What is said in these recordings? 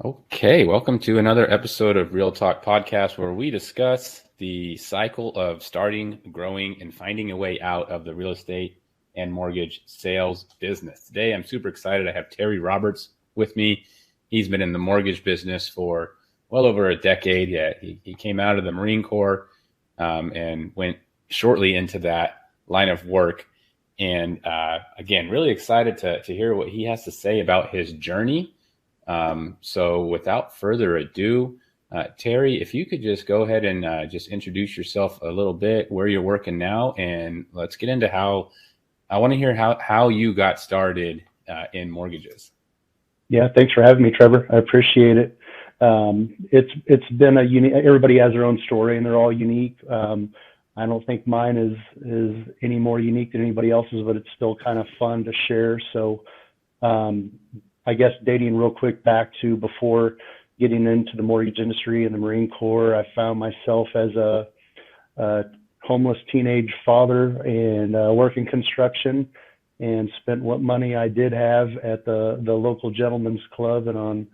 Okay, welcome to another episode of Real Talk Podcast, where we discuss the cycle of starting, growing, and finding a way out of the real estate and mortgage sales business. Today, I'm super excited. I have Terry Roberts with me. He's been in the mortgage business for well over a decade. Yeah, he came out of the Marine Corps and went shortly into that line of work. And again, really excited to hear what he has to say about his journey. So without further ado, Terry, if you could just go ahead and just introduce yourself a little bit, where you're working now, and let's get into I want to hear how you got started in mortgages. Yeah, thanks for having me, Trevor. I appreciate it. It's been a unique. Everybody has their own story, and they're all unique. I don't think mine is any more unique than anybody else's, but it's still kind of fun to share. So, I guess dating real quick back to before getting into the mortgage industry and the Marine Corps, I found myself as a homeless teenage father and working construction, and spent what money I did have at the local gentleman's club and on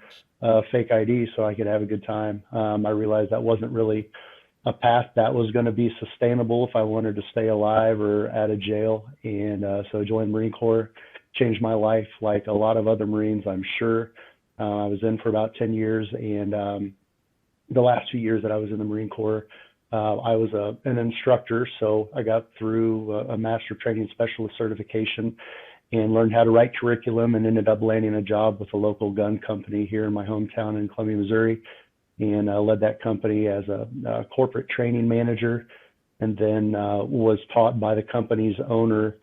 fake ID so I could have a good time. I realized that wasn't really a path that was going to be sustainable if I wanted to stay alive or out of jail. And so I joined the Marine Corps, changed my life like a lot of other Marines, I'm sure. I was in for about 10 years, and the last few years that I was in the Marine Corps, I was an instructor, so I got through a Master Training Specialist certification and learned how to write curriculum, and ended up landing a job with a local gun company here in my hometown in Columbia, Missouri, and led that company as a corporate training manager, and then was taught by the company's owner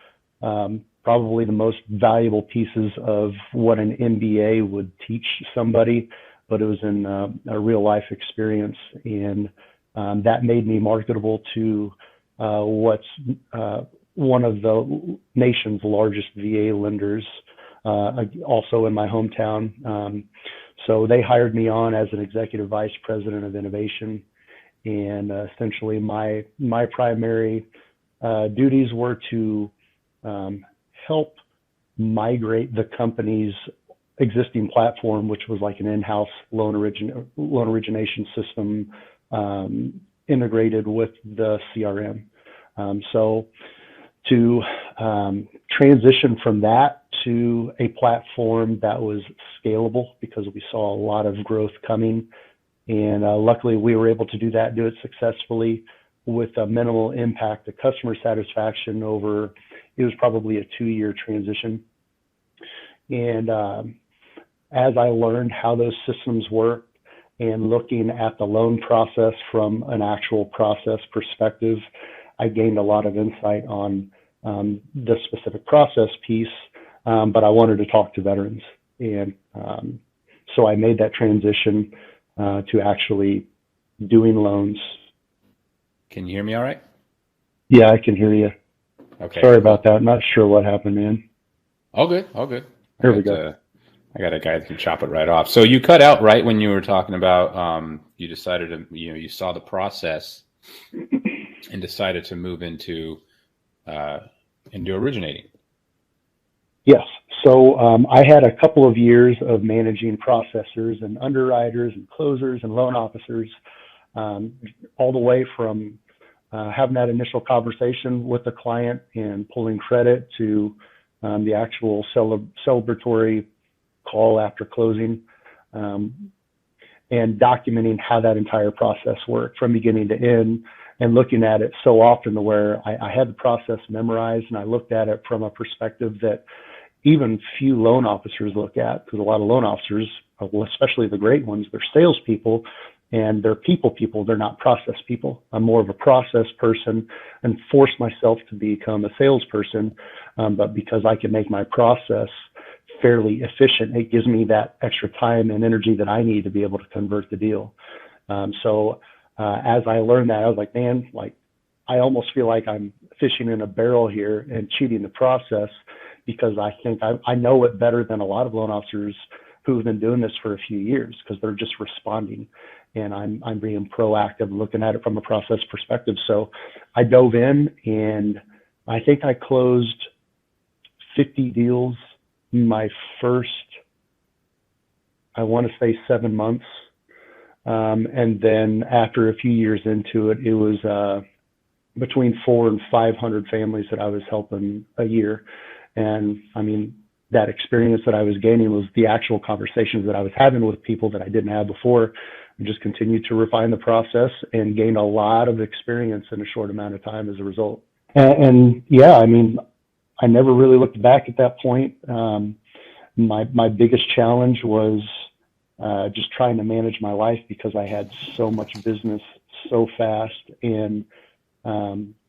probably the most valuable pieces of what an MBA would teach somebody, but it was in a real life experience. And that made me marketable to what's one of the nation's largest VA lenders, also in my hometown. So they hired me on as an executive vice president of innovation. And essentially my primary duties were to help migrate the company's existing platform, which was like an in-house loan origination system, integrated with the CRM. So to transition from that to a platform that was scalable, because we saw a lot of growth coming. And luckily we were able to do it successfully with a minimal impact to customer satisfaction over, it was probably a 2-year transition. And as I learned how those systems work and looking at the loan process from an actual process perspective, I gained a lot of insight on the specific process piece, but I wanted to talk to veterans. And so I made that transition to actually doing loans. Can you hear me all right? Yeah, I can hear you. Okay. Sorry about that. Not sure what happened, man. All good. All good. Here we go. I got a guy that can chop it right off. So you cut out right when you were talking about you decided to, you saw the process and decided to move into originating. Yes. So I had a couple of years of managing processors and underwriters and closers and loan officers, all the way from having that initial conversation with the client and pulling credit to the actual celebratory call after closing, and documenting how that entire process worked from beginning to end, and looking at it so often to where I had the process memorized, and I looked at it from a perspective that even few loan officers look at, because a lot of loan officers, especially the great ones, they're salespeople and they're people, they're not process people. I'm more of a process person and force myself to become a salesperson, but because I can make my process fairly efficient, it gives me that extra time and energy that I need to be able to convert the deal. So as I learned that, I was like, man, I almost feel like I'm fishing in a barrel here and cheating the process, because I think I know it better than a lot of loan officers who've been doing this for a few years, because they're just responding, and I'm being proactive, looking at it from a process perspective. So I dove in, and I think I closed 50 deals my first I want to say 7 months. And then after a few years into it, it was between 400 and 500 families that I was helping a year. And I mean, that experience that I was gaining was the actual conversations that I was having with people that I didn't have before. I just continued to refine the process and gained a lot of experience in a short amount of time as a result. And yeah, I mean, I never really looked back at that point. My biggest challenge was just trying to manage my life because I had so much business so fast, and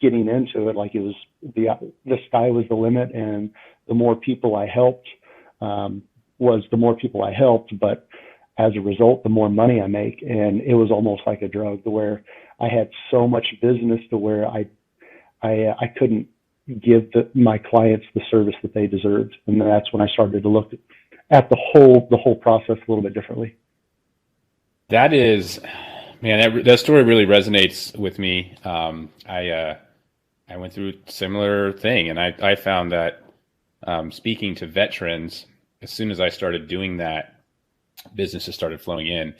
getting into it like it was the sky was the limit, and the more people I helped was the more people I helped, but as a result, the more money I make, and it was almost like a drug to where I had so much business to where I couldn't give my clients the service that they deserved, and that's when I started to look at the whole process a little bit differently. That is, man, that story really resonates with me. I went through a similar thing, and I found that speaking to veterans, as soon as I started doing that, businesses started flowing in,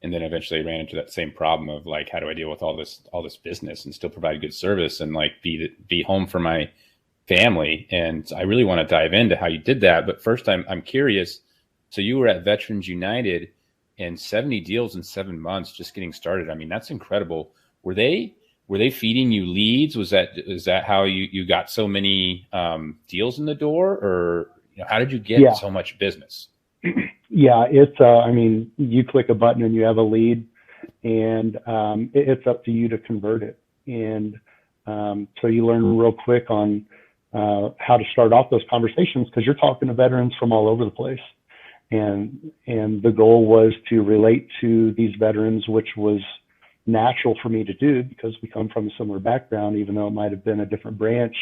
and then eventually ran into that same problem of like, how do I deal with all this business and still provide good service and like be home for my family? And I really want to dive into how you did that, but first I'm curious. So you were at Veterans United and 70 deals in 7 months just getting started. I mean, that's incredible. Were they feeding you leads? Is that how you got so many deals in the door, or how did you get Yeah, so much business? yeah, it's I mean, you click a button and you have a lead, and it's up to you to convert it. And so you learn real quick on how to start off those conversations because you're talking to veterans from all over the place. And the goal was to relate to these veterans, which was natural for me to do because we come from a similar background, even though it might have been a different branch.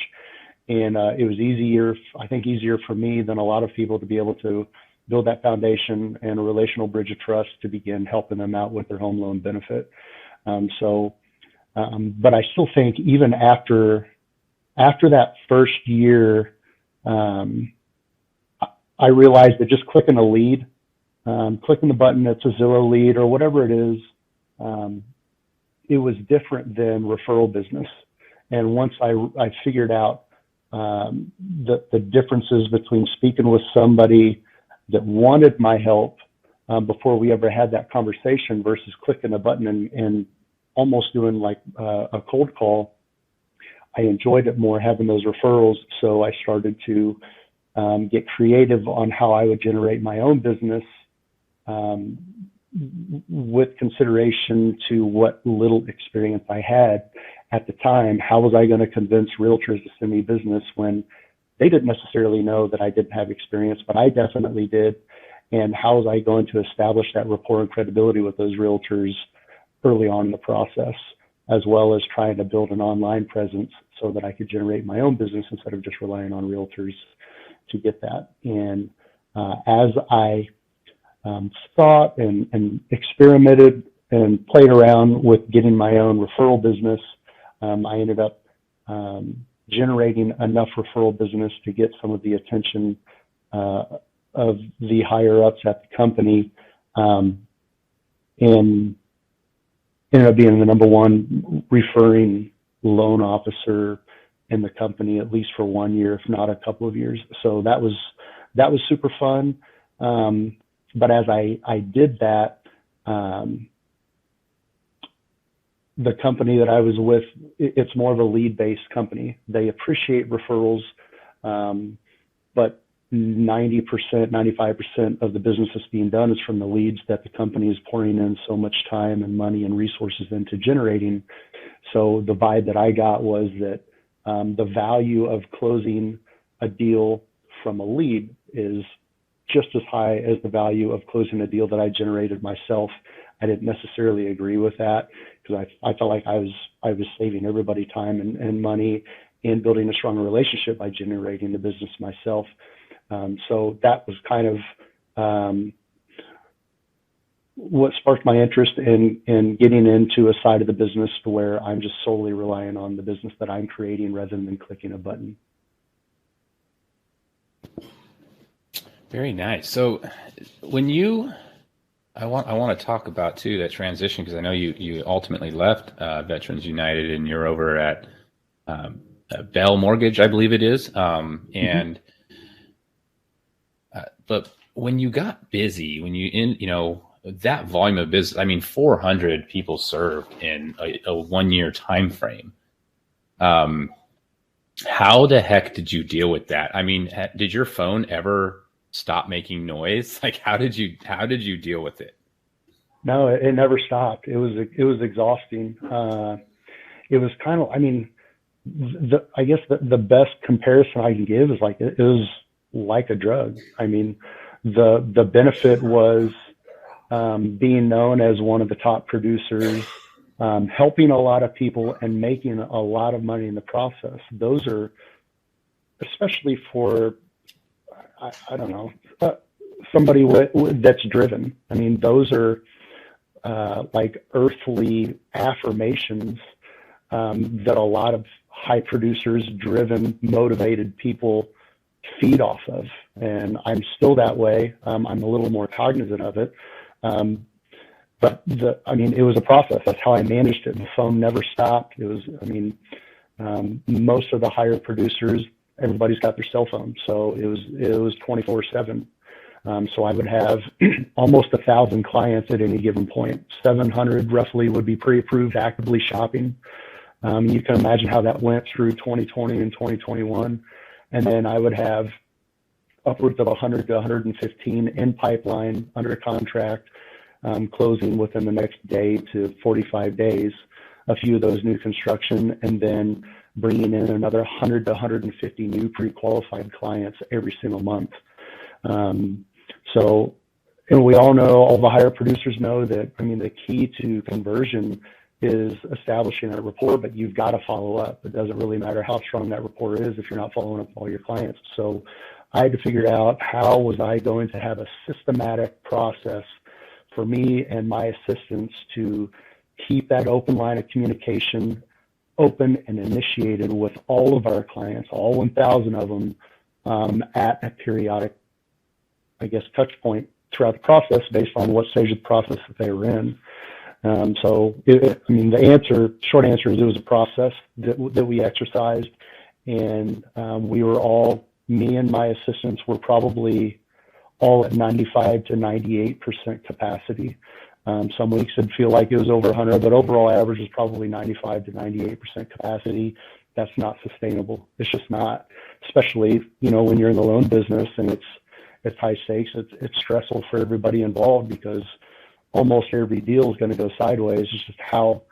And it was easier, I think, easier for me than a lot of people to be able to build that foundation and a relational bridge of trust to begin helping them out with their home loan benefit. But I still think even after that first year, um, I realized that just clicking a lead, clicking the button that's a Zillow lead or whatever it is, um, it was different than referral business. And once I figured out the differences between speaking with somebody that wanted my help before we ever had that conversation versus clicking a button and almost doing like a cold call, I enjoyed it more having those referrals. So I started to get creative on how I would generate my own business um, with consideration to what little experience I had at the time. How was I going to convince realtors to send me business when they didn't necessarily know that I didn't have experience, but I definitely did? And how was I going to establish that rapport and credibility with those realtors early on in the process, as well as trying to build an online presence so that I could generate my own business instead of just relying on realtors to get that. And as I thought and experimented and played around with getting my own referral business, I ended up generating enough referral business to get some of the attention uh, of the higher ups at the company, and ended up being the number one referring loan officer in the company, at least for 1 year, if not a couple of years. So that was super fun. But as I did that, um, the company that I was with, it's more of a lead based company. They appreciate referrals, but 90%, 95% of the business that's being done is from the leads that the company is pouring in so much time and money and resources into generating. So the vibe that I got was that the value of closing a deal from a lead is just as high as the value of closing a deal that I generated myself. I didn't necessarily agree with that because I felt like I was saving everybody time and money and building a stronger relationship by generating the business myself. So that was kind of what sparked my interest in getting into a side of the business to where I'm just solely relying on the business that I'm creating rather than clicking a button. Very nice. So when you I want to talk about too that transition because I know you ultimately left Veterans United and you're over at um, Bell Mortgage, I believe it is. Mhm. And but when you got busy, when you in that volume of business, I mean, 400 people served in a 1 year time frame. Um, how the heck did you deal with that? I mean, did your phone ever stop making noise? Like, how did you deal with it? No, it never stopped. It was exhausting. It was kind of, I mean, I guess the best comparison I can give is like it was like a drug. I mean, the benefit was being known as one of the top producers, helping a lot of people and making a lot of money in the process. Those are especially for I don't know somebody that's driven. I mean, those are like earthly affirmations that a lot of high producers, driven, motivated people feed off of. And I'm still that way. I'm a little more cognizant of it. Um, I mean, it was a process. That's how I managed it. The phone never stopped. It was, I mean, most of the higher producers, everybody's got their cell phone. So it was 24/7. So I would have almost 1,000 clients at any given point. 700 roughly would be pre-approved, actively shopping. You can imagine how that went through 2020 and 2021. And then I would have upwards of 100 to 115 in pipeline under contract, closing within the next day to 45 days, a few of those new construction, and then bringing in another 100 to 150 new pre-qualified clients every single month. Um, so, and we all know, all the higher producers know that, I mean, the key to conversion is establishing a rapport, but you've got to follow up. It doesn't really matter how strong that rapport is if you're not following up with all your clients. So I had to figure out how was I going to have a systematic process for me and my assistants to keep that open line of communication open and initiated with all of our clients, all 1,000 of them, at a periodic, I guess, touch point throughout the process based on what stage of the process that they were in. I mean, short answer is it was a process that we exercised, and we were all, me and my assistants were probably all at 95 to 98% capacity. Some weeks it'd feel like it was over 100, but overall average is probably 95 to 98% capacity. That's not sustainable. It's just not, especially, when you're in the loan business and it's high stakes. It's stressful for everybody involved because almost every deal is going to go sideways. It's just how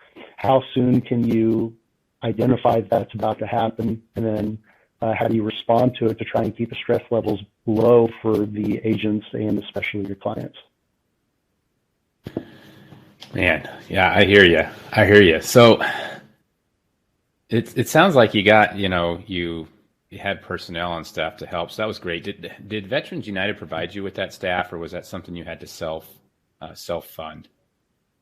soon can you identify that's about to happen, and then how do you respond to it to try and keep the stress levels low for the agents and especially your clients. Man, yeah, I hear you. I hear you. So it sounds like you got, you had personnel on staff to help. So that was great. Did Veterans United provide you with that staff, or was that something you had to self fund?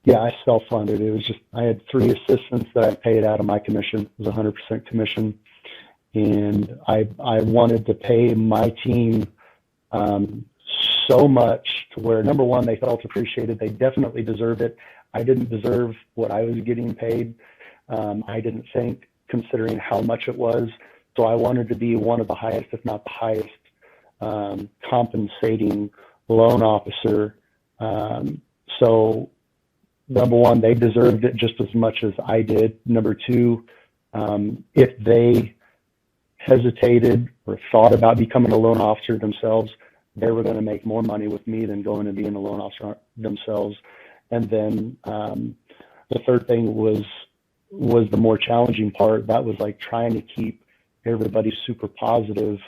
Yeah, I self-funded. It was just, I had 3 assistants that I paid out of my commission. It was 100% commission. And I wanted to pay my team so much to where, number one, they felt appreciated. They definitely deserved it. I didn't deserve what I was getting paid. I didn't think, considering how much it was. So I wanted to be one of the highest, if not the highest, compensating loan officer. So number one, they deserved it just as much as I did. Number two, if they hesitated or thought about becoming a loan officer themselves, they were going to make more money with me than going and being a loan officer themselves. And then the third thing was the more challenging part. That was like trying to keep everybody super positive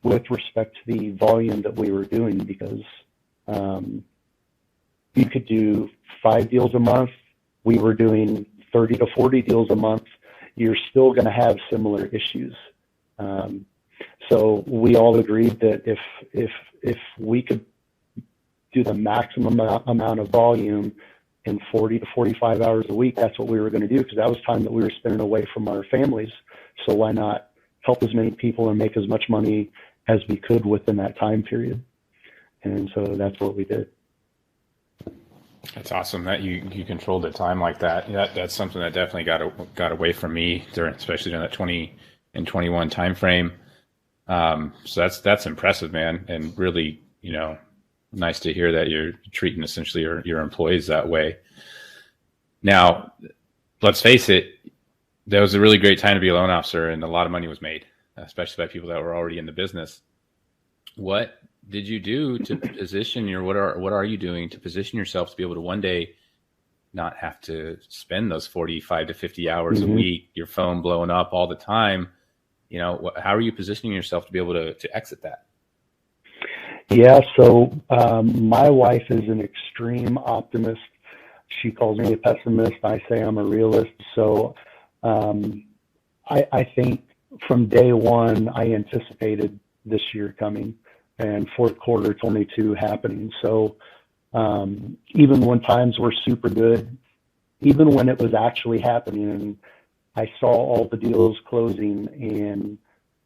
with respect to the volume that we were doing, because you could do 5 deals a month. We were doing 30 to 40 deals a month. You're still going to have similar issues. So we all agreed that if we could do the maximum amount of volume in 40 to 45 hours a week, that's what we were going to do, because that was time that we were spending away from our families. So why not help as many people and make as much money as we could within that time period? And so that's what we did. That's awesome that you controlled the time like that. That's something that definitely got away from me during, especially during that 20 and 21 time frame. So that's impressive, man, and really, nice to hear that you're treating essentially your employees that way. Now, let's face it, that was a really great time to be a loan officer, and a lot of money was made, especially by people that were already in the business. What did you do to position what are you doing to position yourself to be able to one day not have to spend those 45 to 50 hours a Mm-hmm. week, your phone blowing up all the time? How are you positioning yourself to be able to exit that? Yeah, so my wife is an extreme optimist. She calls me a pessimist. I say I'm a realist. So um, I think from day one, I anticipated this year coming and fourth quarter 22 happening. So even when times were super good, even when it was actually happening and I saw all the deals closing and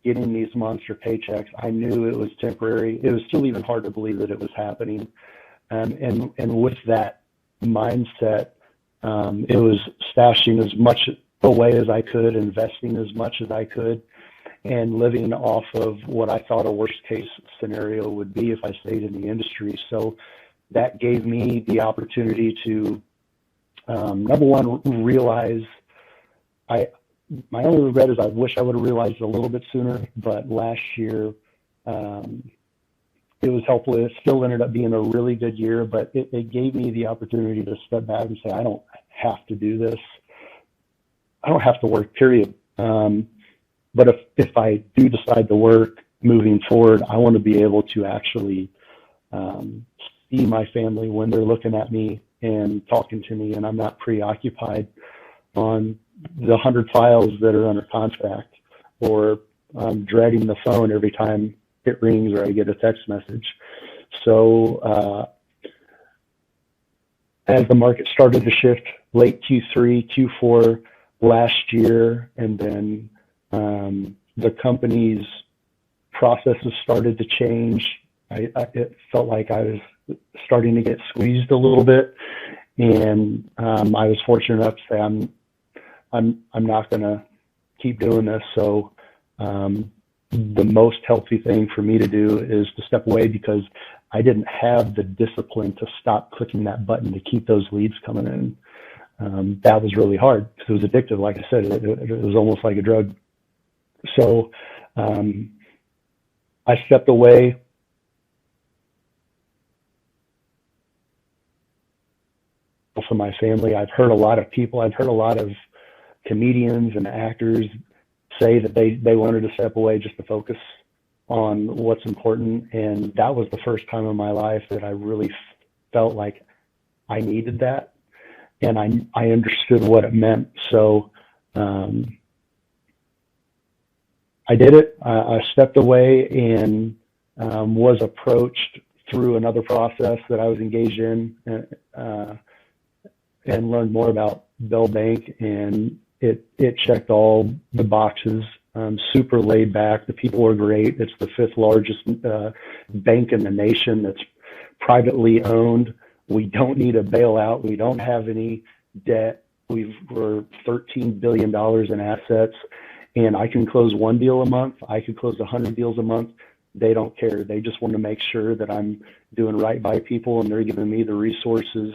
getting these monster paychecks, I knew it was temporary. It was still even hard to believe that it was happening. And with that mindset, it was stashing as much away as I could, investing as much as I could, and living off of what I thought a worst case scenario would be if I stayed in the industry. So that gave me the opportunity to, number one, realize I, my only regret is I wish I would have realized it a little bit sooner, but last year, um, it was helpful. It still ended up being a really good year, but it gave me the opportunity to step back and say, I don't have to do this. I don't have to work, period. But if I do decide to work moving forward, I want to be able to actually um, see my family when they're looking at me and talking to me, and I'm not preoccupied on the 100 files that are under contract, or dreading the phone every time it rings or I get a text message. So as the market started to shift late Q3, Q4 last year, and then the company's processes started to change, it felt like I was starting to get squeezed a little bit, and I was fortunate enough to say I'm not going to keep doing this. So the most healthy thing for me to do is to step away, because I didn't have the discipline to stop clicking that button to keep those leads coming in. That was really hard because it was addictive. Like I said, it was almost like a drug. So I stepped away. From my family, I've heard a lot of comedians and actors say that they wanted to step away just to focus on what's important. And that was the first time in my life that I really felt like I needed that. And I understood what it meant. So I did it. I stepped away and was approached through another process that I was engaged in, and learned more about Bell Bank, and it checked all the boxes. Super laid back. The people are great. It's the fifth largest bank in the nation that's privately owned. We don't need a bailout. We don't have any debt. We're $13 billion in assets, and I can close one deal a month. I could close 100 deals a month. They don't care. They just want to make sure that I'm doing right by people, and they're giving me the resources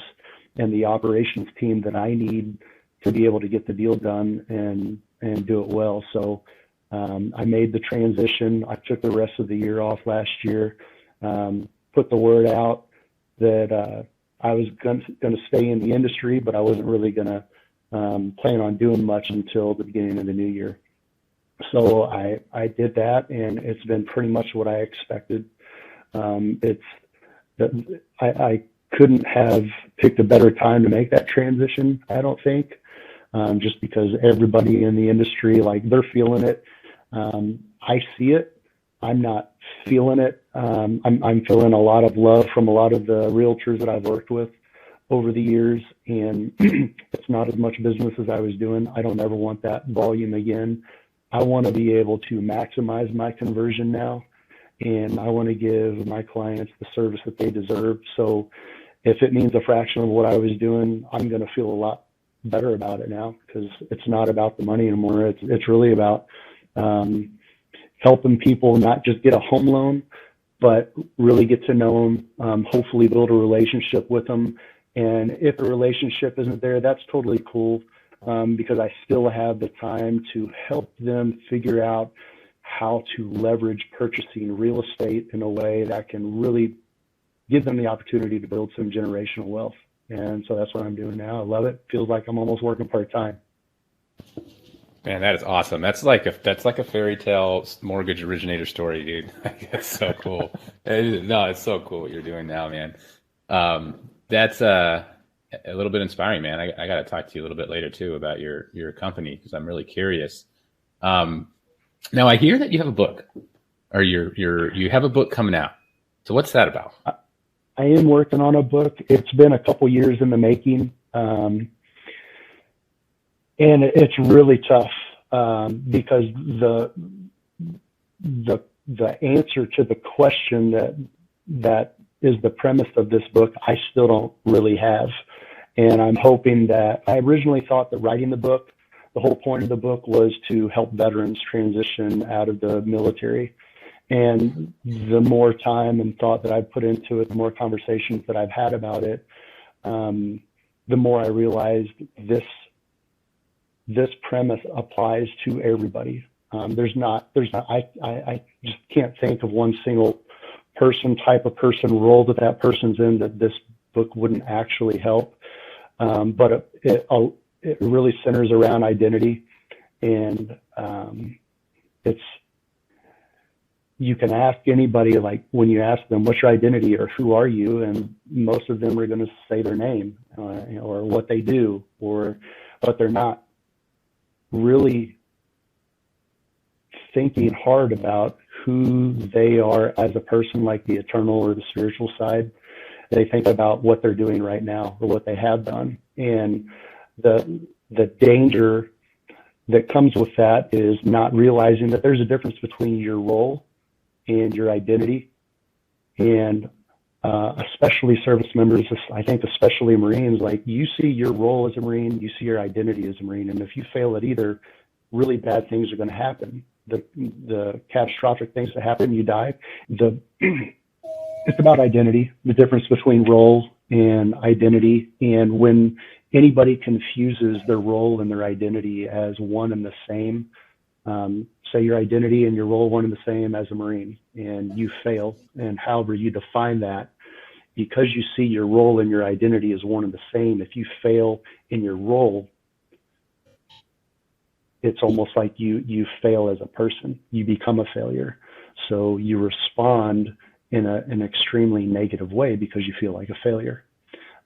and the operations team that I need to be able to get the deal done and do it well. So I made the transition. I took the rest of the year off last year, put the word out that I was going to stay in the industry, but I wasn't really going to plan on doing much until the beginning of the new year. So I did that, and it's been pretty much what I expected. I couldn't have picked a better time to make that transition, I don't think, just because everybody in the industry, like, they're feeling it. I see it. I'm not feeling it. I'm feeling a lot of love from a lot of the realtors that I've worked with over the years, and it's not as much business as I was doing. I don't ever want that volume again. I want to be able to maximize my conversion now, and I want to give my clients the service that they deserve. So if it means a fraction of what I was doing, I'm going to feel a lot better about it now, because it's not about the money anymore. It's really about helping people not just get a home loan, but really get to know them, hopefully build a relationship with them. And if a relationship isn't there, that's totally cool, because I still have the time to help them figure out how to leverage purchasing real estate in a way that can really give them the opportunity to build some generational wealth. And so that's what I'm doing now. I love it. Feels like I'm almost working part-time. Man, that is awesome. That's like a fairy tale mortgage originator story, dude. That's so cool. No, it's so cool what you're doing now, man. That's a little bit inspiring, man. I got to talk to you a little bit later too about your company, because I'm really curious. Um, Now I hear that you have a book, or you have a book coming out. So what's that about? I am working on a book. It's been a couple years in the making, and it's really tough, because the answer to the question that is the premise of this book, I still don't really have. And I'm hoping that I originally thought that writing the book, the whole point of the book was to help veterans transition out of the military. And the more time and thought that I've put into it, the more conversations that I've had about it, the more I realized this premise applies to everybody. I just can't think of one single type of person, role that person's in, that this book wouldn't actually help. But it really centers around identity, and you can ask anybody, like when you ask them, what's your identity or who are you? And most of them are going to say their name, or what they do, but they're not really thinking hard about who they are as a person, like the eternal or the spiritual side. They think about what they're doing right now or what they have done. And the danger that comes with that is not realizing that there's a difference between your role and your identity. And especially service members, I think especially Marines, like, you see your role as a Marine, you see your identity as a Marine. And if you fail at either, really bad things are going to happen. The catastrophic things that happen, you die. It's about identity, the difference between role and identity. And when anybody confuses their role and their identity as one and the same, say your identity and your role one and the same as a Marine, and you fail, and however you define that, because you see your role and your identity as one and the same, if you fail in your role, it's almost like you fail as a person. You become a failure. So you respond in an extremely negative way because you feel like a failure.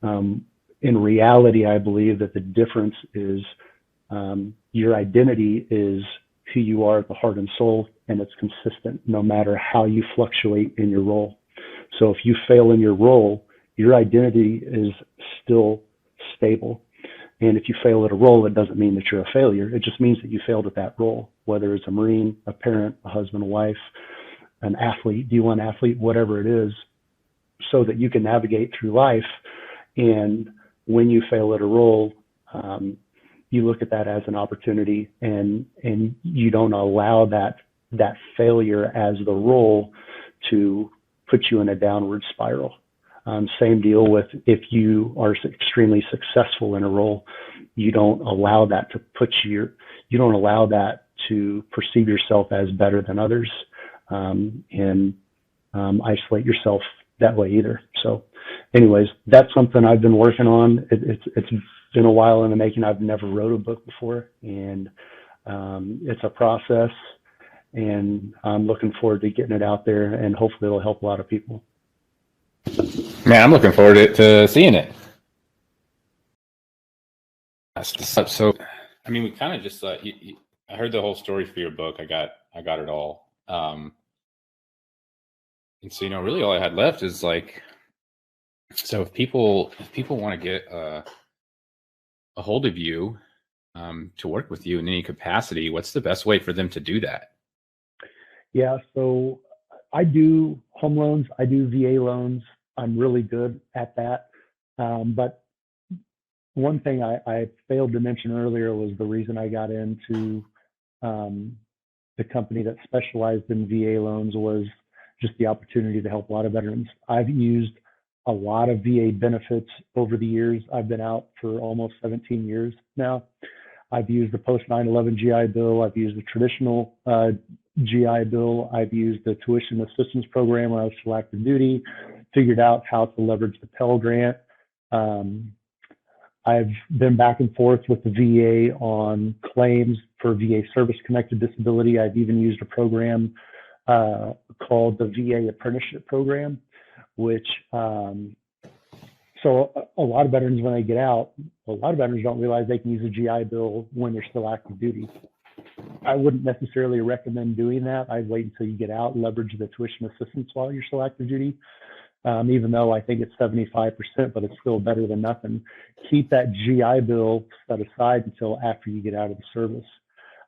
In reality, I believe that the difference is your identity is who you are at the heart and soul, and it's consistent no matter how you fluctuate in your role. So if you fail in your role, your identity is still stable. And if you fail at a role, it doesn't mean that you're a failure. It just means that you failed at that role, whether it's a Marine, a parent, a husband, a wife, an athlete, D1 athlete, whatever it is, so that you can navigate through life. And when you fail at a role, you look at that as an opportunity, and you don't allow that failure as the role to put you in a downward spiral. Same deal with if you are extremely successful in a role, you don't allow that to perceive yourself as better than others, and isolate yourself that way either. So anyways, that's something I've been working on. It's been a while in the making. I've never wrote a book before, and it's a process, and I'm looking forward to getting it out there, and hopefully it'll help a lot of people. Man, I'm looking forward to seeing it. So, I mean, we kind of just I heard the whole story for your book. I got it all. And so, really all I had left is like, so if people want to get a hold of you, to work with you in any capacity, what's the best way for them to do that? Yeah, so I do home loans, I do VA loans. I'm really good at that. But one thing I failed to mention earlier was the reason I got into the company that specialized in VA loans was just the opportunity to help a lot of veterans. I've used a lot of VA benefits over the years. I've been out for almost 17 years now. I've used the post 9/11 GI Bill. I've used the traditional GI Bill. I've used the tuition assistance program when I was still active duty, figured out how to leverage the Pell Grant. I've been back and forth with the VA on claims for VA service-connected disability. I've even used a program called the VA Apprenticeship Program, which so a lot of veterans, when they get out, a lot of veterans don't realize they can use a GI Bill when they're still active duty. I wouldn't necessarily recommend doing that. I'd wait until you get out, leverage the tuition assistance while you're still active duty. Even though I think it's 75%, but it's still better than nothing. Keep that GI Bill set aside until after you get out of the service,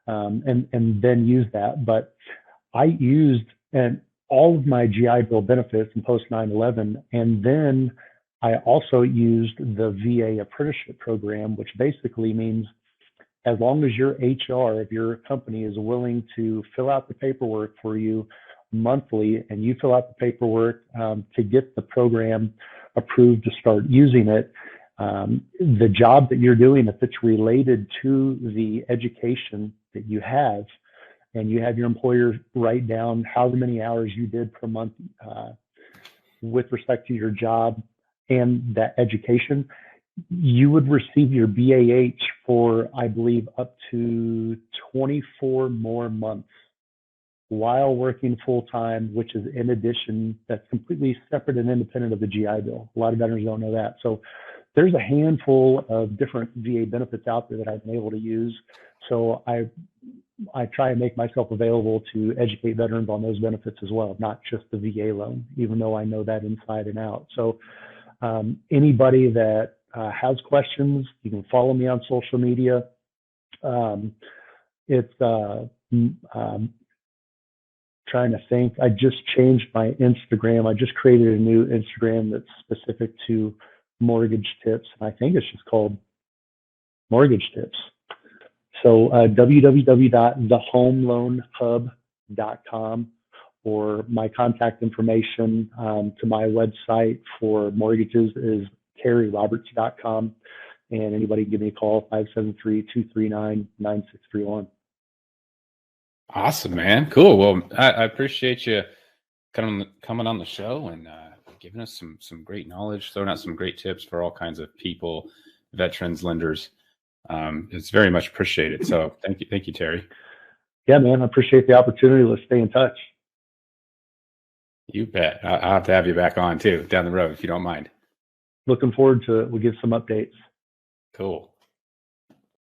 and then use that. But I used all of my GI Bill benefits in post 9/11, and then I also used the VA apprenticeship program, which basically means as long as your HR of your company is willing to fill out the paperwork for you monthly, and you fill out the paperwork to get the program approved to start using it, the job that you're doing, if it's related to the education that you have, and you have your employer write down however many hours you did per month with respect to your job and that education, you would receive your BAH for, I believe, up to 24 more months while working full-time, which is in addition, that's completely separate and independent of the GI Bill. A lot of veterans don't know that. So there's a handful of different VA benefits out there that I've been able to use. So I try and make myself available to educate veterans on those benefits as well, not just the VA loan, even though I know that inside and out. So anybody that has questions, you can follow me on social media. It's trying to think. I just changed my Instagram. I just created a new Instagram that's specific to mortgage tips. I think it's just called Mortgage Tips. So www.thehomeloanhub.com, or my contact information to my website for mortgages is terryroberts.com. And anybody can give me a call, 573-239-9631. Awesome, man. Cool. Well, I appreciate you coming on the show and giving us some great knowledge, throwing out some great tips for all kinds of people, veterans, lenders. It's very much appreciated. So thank you, Terry. Yeah, man. I appreciate the opportunity. Let's stay in touch. You bet. I'll have to have you back on too down the road if you don't mind. Looking forward to it. We'll give some updates. Cool.